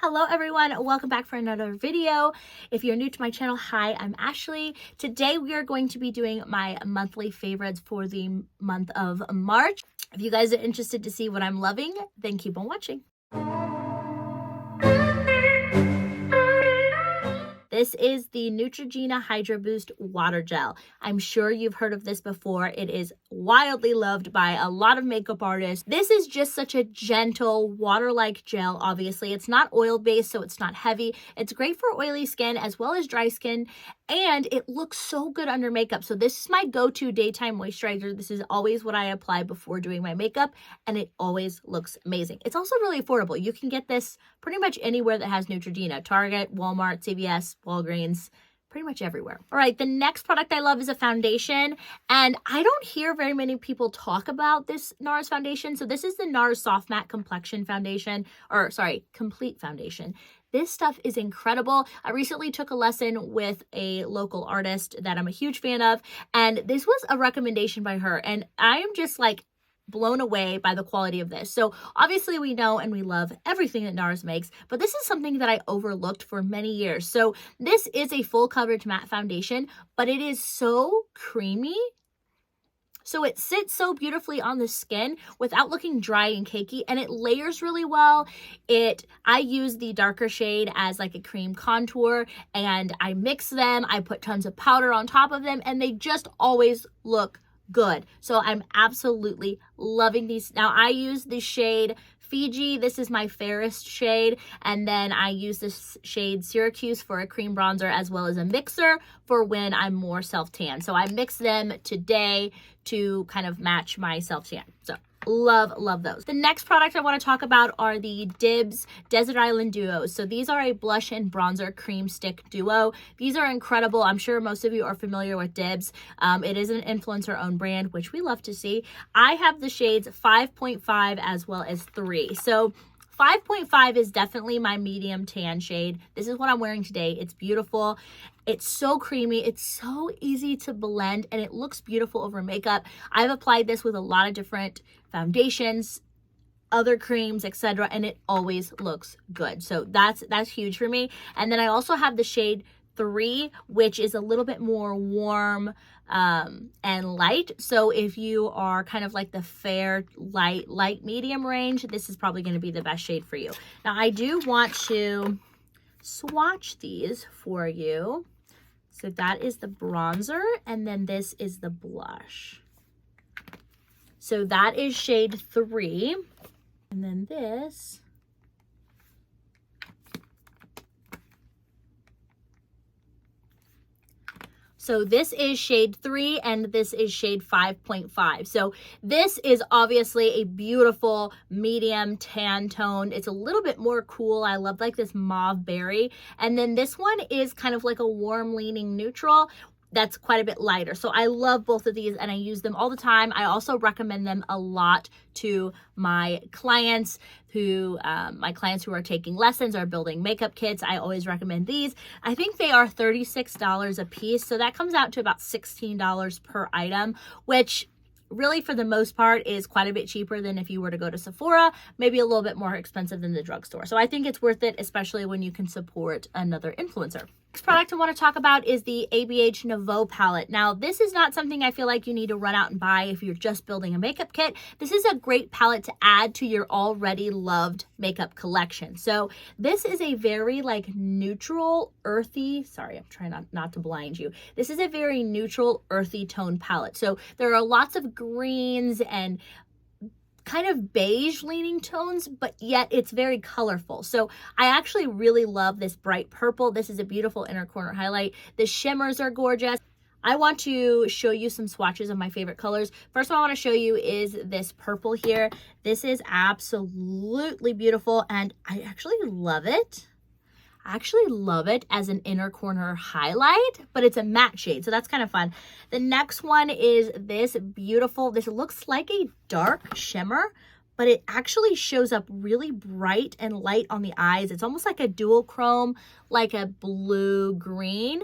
Hello everyone, welcome back for another video. If you're new to my channel, hi, I'm Ashley. Today we are going to be doing my monthly favorites for the month of March. If you guys are interested to see what I'm loving, then keep on watching. This is the Neutrogena Hydro Boost Water Gel. I'm sure you've heard of this before. It is wildly loved by a lot of makeup artists. This is just such a gentle, water-like gel, obviously. It's not oil-based, so it's not heavy. It's great for oily skin as well as dry skin, and it looks so good under makeup. So this is my go-to daytime moisturizer. This is always what I apply before doing my makeup, and it always looks amazing. It's also really affordable. You can get this pretty much anywhere that has Neutrogena. Target, Walmart, CVS, Walgreens, pretty much everywhere. All right, the next product I love is a foundation, and I don't hear very many people talk about this NARS foundation. So this is the NARS Soft Matte Complexion Foundation, or sorry, Complete Foundation. This stuff is incredible. I recently took a lesson with a local artist that I'm a huge fan of, and this was a recommendation by her, and I am just like blown away by the quality of this. So obviously we know and we love everything that NARS makes, but this is something that I overlooked for many years. So this is a full coverage matte foundation, but it is so creamy. So it sits so beautifully on the skin without looking dry and cakey, and it layers really well. I use the darker shade as like a cream contour, and I mix them. I put tons of powder on top of them, and they just always look good. So I'm absolutely loving these. Now I use the shade Fiji. This is my fairest shade, and then I use this shade Syracuse for a cream bronzer as well as a mixer for when I'm more self-tan. So I mix them today to kind of match my self-tan. So love those. The next product I want to talk about are the DIBS Desert Island Duos. So these are a blush and bronzer cream stick duo. These are incredible. I'm sure most of you are familiar with DIBS. It is an influencer owned brand, which we love to see. I have the shades 5.5 as well as 3. So 5.5 is definitely my medium tan shade. This is what I'm wearing today. It's beautiful. It's so creamy. It's so easy to blend, and it looks beautiful over makeup. I've applied this with a lot of different foundations, other creams, etc., and it always looks good. So that's huge for me. And then I also have the shade 3, which is a little bit more warm and light. So if you are kind of like the fair, light medium range, this is probably going to be the best shade for you. Now I do want to swatch these for you. So that is the bronzer, and then this is the blush. So that is shade 3, and then this is shade 3, and this is shade 5.5. So this is obviously a beautiful medium tan tone. It's a little bit more cool. I love like this mauve berry. And then this one is kind of like a warm leaning neutral that's quite a bit lighter. So I love both of these, and I use them all the time. I also recommend them a lot to my clients who are taking lessons or building makeup kits. I always recommend these. I think they are $36 a piece. So that comes out to about $16 per item, which really for the most part is quite a bit cheaper than if you were to go to Sephora, maybe a little bit more expensive than the drugstore. So I think it's worth it, especially when you can support another influencer. Next product I want to talk about is the ABH Nouveau Palette. Now, this is not something I feel like you need to run out and buy if you're just building a makeup kit. This is a great palette to add to your already loved makeup collection. So this is a very like neutral, earthy, sorry, I'm trying not to blind you. This is a very neutral, earthy tone palette. So there are lots of greens and kind of beige leaning tones, but yet it's very colorful. So I actually really love this bright purple. This is a beautiful inner corner highlight. The shimmers are gorgeous. I want to show you some swatches of my favorite colors. First one I want to show you is this purple here. This is absolutely beautiful, and I actually love it. I actually love it as an inner corner highlight, but it's a matte shade, so that's kind of fun. The next one is this beautiful, this looks like a dark shimmer, but it actually shows up really bright and light on the eyes. It's almost like a dual chrome, like a blue-green.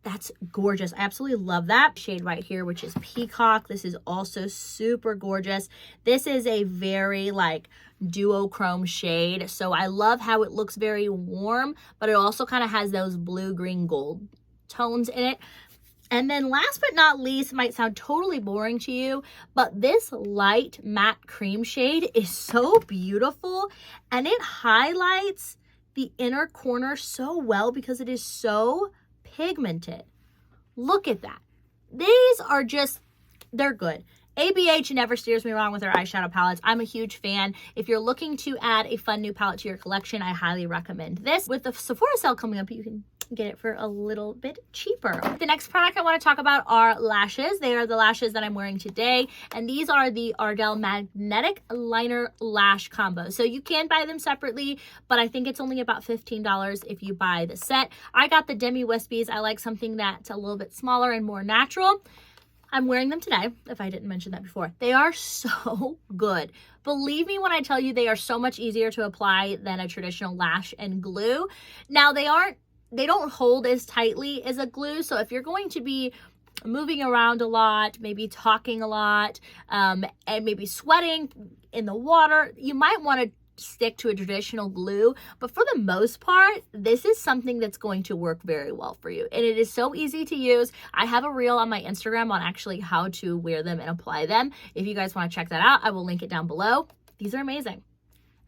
That's gorgeous. I absolutely love that shade right here, which is Peacock. This is also super gorgeous. This is a very like duochrome shade. So I love how it looks very warm, but it also kind of has those blue, green, gold tones in it. And then last but not least, might sound totally boring to you, but this light matte cream shade is so beautiful and it highlights the inner corner so well because it is so pigmented. Look at that. These are just, they're good. ABH never steers me wrong with their eyeshadow palettes. I'm a huge fan. If you're looking to add a fun new palette to your collection, I highly recommend this. With the Sephora sale coming up, you can get it for a little bit cheaper. The next product I want to talk about are lashes. They are the lashes that I'm wearing today, and these are the Ardell Magnetic Liner Lash Combo. So you can buy them separately, but I think it's only about $15 if you buy the set. I got the Demi Wispies. I like something that's a little bit smaller and more natural. I'm wearing them today, if I didn't mention that before. They are so good. Believe me when I tell you they are so much easier to apply than a traditional lash and glue. Now, they don't hold as tightly as a glue, so if you're going to be moving around a lot, maybe talking a lot, and maybe sweating in the water, you might want to stick to a traditional glue, but for the most part, this is something that's going to work very well for you, and it is so easy to use. I have a reel on my Instagram on actually how to wear them and apply them. If you guys want to check that out, I will link it down below. These are amazing.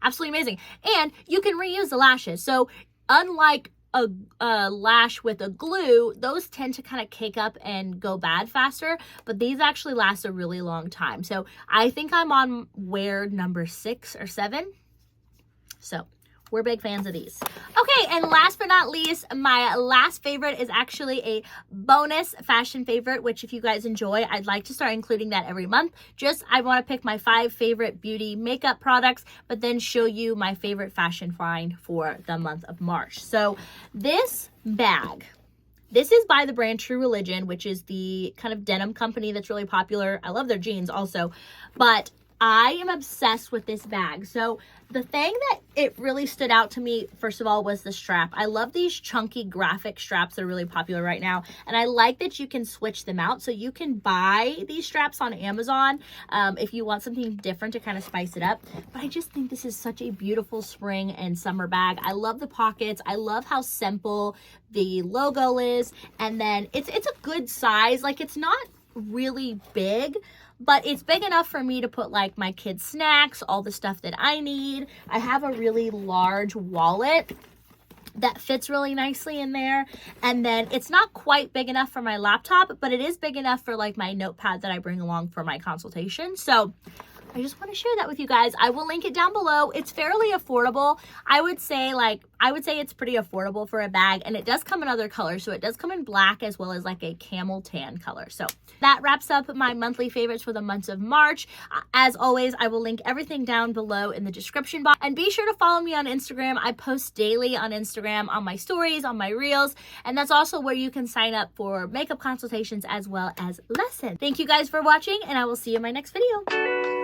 Absolutely amazing. And you can reuse the lashes. So unlike a lash with a glue, those tend to kind of cake up and go bad faster, but these actually last a really long time. So I think I'm on wear number 6 or 7. So we're big fans of these. Okay, and last but not least, my last favorite is actually a bonus fashion favorite, which if you guys enjoy, I'd like to start including that every month. I want to pick my 5 favorite beauty makeup products, but then show you my favorite fashion find for the month of March. So this bag, this is by the brand True Religion, which is the kind of denim company that's really popular. I love their jeans also, but I am obsessed with this bag. So the thing that it really stood out to me, first of all, was the strap. I love these chunky graphic straps that are really popular right now. And I like that you can switch them out. So you can buy these straps on Amazon if you want something different to kind of spice it up. But I just think this is such a beautiful spring and summer bag. I love the pockets. I love how simple the logo is. And then it's a good size. Like, it's not really big, but it's big enough for me to put like my kids' snacks, all the stuff that I need. I have a really large wallet that fits really nicely in there. And then it's not quite big enough for my laptop, but it is big enough for like my notepad that I bring along for my consultation. So I just want to share that with you guys. I will link it down below. It's fairly affordable. I would say it's pretty affordable for a bag, and it does come in other colors. So it does come in black as well as like a camel tan color. So that wraps up my monthly favorites for the month of March. As always, I will link everything down below in the description box, and be sure to follow me on Instagram. I post daily on Instagram, on my stories, on my reels, and that's also where you can sign up for makeup consultations as well as lessons. Thank you guys for watching, and I will see you in my next video.